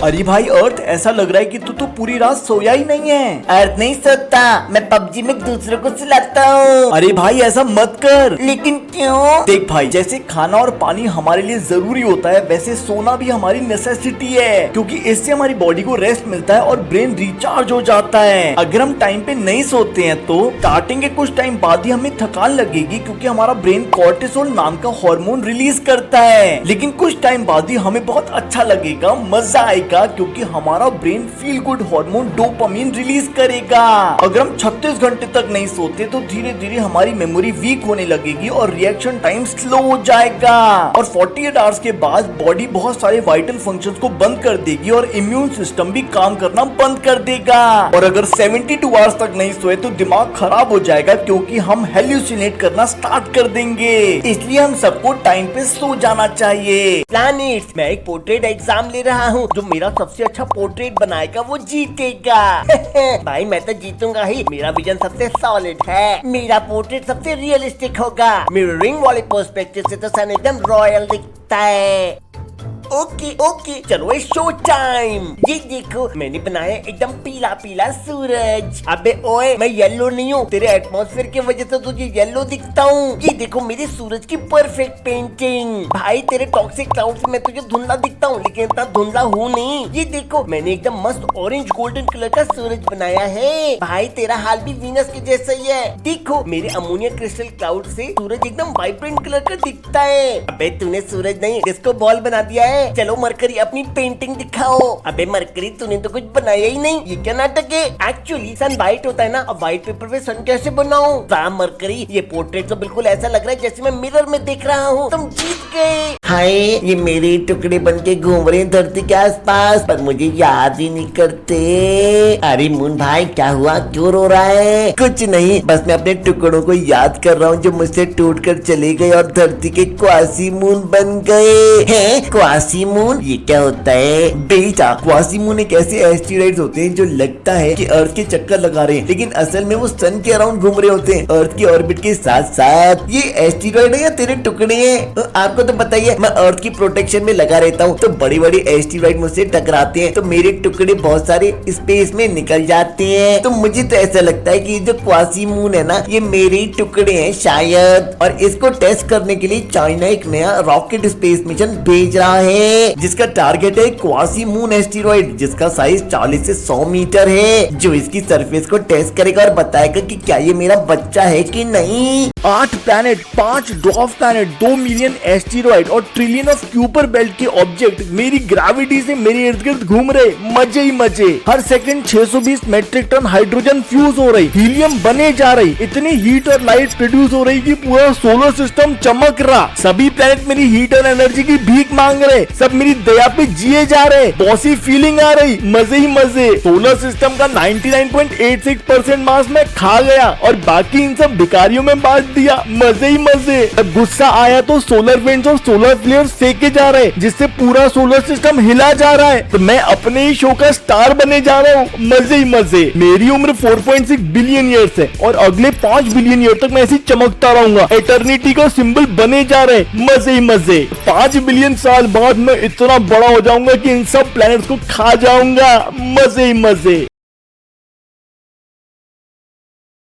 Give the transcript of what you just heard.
अरे भाई अर्थ, ऐसा लग रहा है कि तू तो पूरी रात सोया ही नहीं है। अर्थ नहीं सोता, मैं पबजी में दूसरों को सुलाता हूँ। अरे भाई ऐसा मत कर। लेकिन क्यों? देख भाई, जैसे खाना और पानी हमारे लिए जरूरी होता है, वैसे सोना भी हमारी नेसेसिटी है, क्योंकि इससे हमारी बॉडी को रेस्ट मिलता है और ब्रेन रिचार्ज हो जाता है। अगर हम टाइम पे नहीं सोते हैं तो स्टार्टिंग के कुछ टाइम बाद ही हमें थकान लगेगी, क्योंकि हमारा ब्रेन कॉर्टिसोल नाम का हार्मोन रिलीज करता है। लेकिन कुछ टाइम बाद ही हमें बहुत अच्छा लगेगा, मजा आएगा, क्योंकि हमारा brain feel good hormone dopamine release करेगा। अगर हम 36 घंटे तक नहीं सोते तो धीरे धीरे हमारी मेमोरी वीक होने लगेगी और रिएक्शन टाइम स्लो हो जाएगा। और 48 आवर्स के बाद बॉडी बहुत सारे वाइटल फंक्शंस को बंद कर देगी और इम्यून सिस्टम भी काम करना बंद कर देगा। और अगर 72 आवर्स तक नहीं सोए तो दिमाग खराब हो जाएगा, क्योंकि हम हेल्यूसिनेट करना स्टार्ट कर देंगे। इसलिए हम सबको टाइम पे सो जाना चाहिए। प्लैनेट्स, मैं एक पोर्ट्रेट एग्जाम ले रहा हूँ। जो मेरा सबसे अच्छा पोर्ट्रेट बनाएगा वो जीतेगा। भाई मैं तो जीतूंगा ही, मेरा विजन सबसे सॉलिड है। मेरा पोर्ट्रेट सबसे रियलिस्टिक होगा। मिररिंग वाले पर्सपेक्टिव से तो सन एकदम रॉयल दिखता है। ओके ओके, चलो शो टाइम। ये देखो, मैंने बनाया एकदम पीला पीला सूरज। अबे ओए, मैं येलो नहीं हूँ, तेरे एटमॉस्फेयर की वजह से तुझे येलो दिखता हूँ। ये देखो मेरे सूरज की परफेक्ट पेंटिंग। भाई तेरे टॉक्सिक क्लाउड से मैं तुझे धुंधला दिखता हूँ, लेकिन इतना धुंधला हूँ नहीं। ये देखो, मैंने एकदम मस्त ऑरेंज गोल्डन कलर का सूरज बनाया है। भाई तेरा हाल भी वीनस के जैसा ही है। देखो मेरे अमोनिया क्रिस्टल क्लाउड से सूरज एकदम वाइब्रेंट कलर का दिखता है। अबे तूने सूरज नहीं, डिस्को बॉल बना दिया है। चलो मरकरी, अपनी पेंटिंग दिखाओ। अबे मरकरी, तूने तो कुछ बनाया ही नहीं, ये क्या नाटक है? एक्चुअली सन व्हाइट होता है ना, अब व्हाइट पेपर पे सन कैसे बनाऊं? वाह मरकरी, ये पोर्ट्रेट तो बिल्कुल ऐसा लग रहा है जैसे मैं मिरर में देख रहा हूँ। तुम जीत गए। हाय, ये मेरे टुकड़े बन के घूम रहे हैं धरती के आसपास, पर मुझे याद ही नहीं करते। अरे मून भाई, क्या हुआ, क्यों रो रहा है? कुछ नहीं, बस मैं अपने टुकड़ों को याद कर रहा हूँ जो मुझसे टूट कर चले गए और धरती के क्वासी मून बन गए हैं। क्वासी मून, ये क्या होता है? बेटा, क्वासी मून एक ऐसे एस्टेरॉइड्स होते हैं जो लगता है कि अर्थ के चक्कर लगा रहे हैं, लेकिन असल में वो सन के अराउंड घूम रहे होते हैं, अर्थ के ऑर्बिट के साथ साथ। ये एस्टेरॉइड है या तेरे टुकड़े हैं? तो आपको तो पता ही है, मैं अर्थ की प्रोटेक्शन में लगा रहता हूँ, तो बड़ी बड़ी एस्टेरॉइड मुझसे टकराते हैं तो मेरे टुकड़े बहुत सारे स्पेस में निकल जाते हैं। तो मुझे तो ऐसा लगता है कि जो क्वासी मून है ना, ये मेरे टुकड़े हैं शायद। और इसको टेस्ट करने के लिए चाइना एक नया रॉकेट स्पेस मिशन भेज रहा है, जिसका टारगेट है क्वासी मून एस्टेरॉइड, जिसका साइज 40 से 100 मीटर है, जो इसकी सरफेस को टेस्ट करेगा और बताएगा कि क्या ये मेरा बच्चा है कि नहीं। 8 planet, 5 dwarf planet, 2 million asteroid और ट्रिलियन ऑफ क्यूपर बेल्ट के ऑब्जेक्ट मेरी ग्रेविटी से मेरे इर्द गिर्द घूम रहे, मजे ही मजे। हर second 620 metric ton hydrogen fuse हो रही, हीलियम बने जा रही, इतनी हीट और लाइट प्रोड्यूस हो रही कि पूरा सोलर सिस्टम चमक रहा। सभी प्लैनेट मेरी हीट और एनर्जी की भीख मांग रहे, सब मेरी दया पे जिए जा रहे, बॉसी फीलिंग आ रही, मजे ही मजे। सोलर सिस्टम का 99.86% मास में खा गया और बाकी इन सब भिखारियों में बांट दिया, मजे ही मजे। अब गुस्सा आया तो सोलर विंड्स और सोलर फ्लेयर्स फेंके जा रहे, जिससे पूरा सोलर सिस्टम हिला जा रहा है। तो मैं अपने ही शो का स्टार बने जा रहा हूँ, मजे ही मजे। मेरी उम्र 4.6 बिलियन ईयर्स है और अगले 5 बिलियन ईयर तक मैं ऐसे चमकता रहूंगा, एटर्निटी का सिंबल बने जा रहे, मजे ही मजे। 5 बिलियन साल बाद मैं इतना बड़ा हो जाऊंगा कि इन सब प्लैनेट्स को खा जाऊंगा, मजे ही मजे।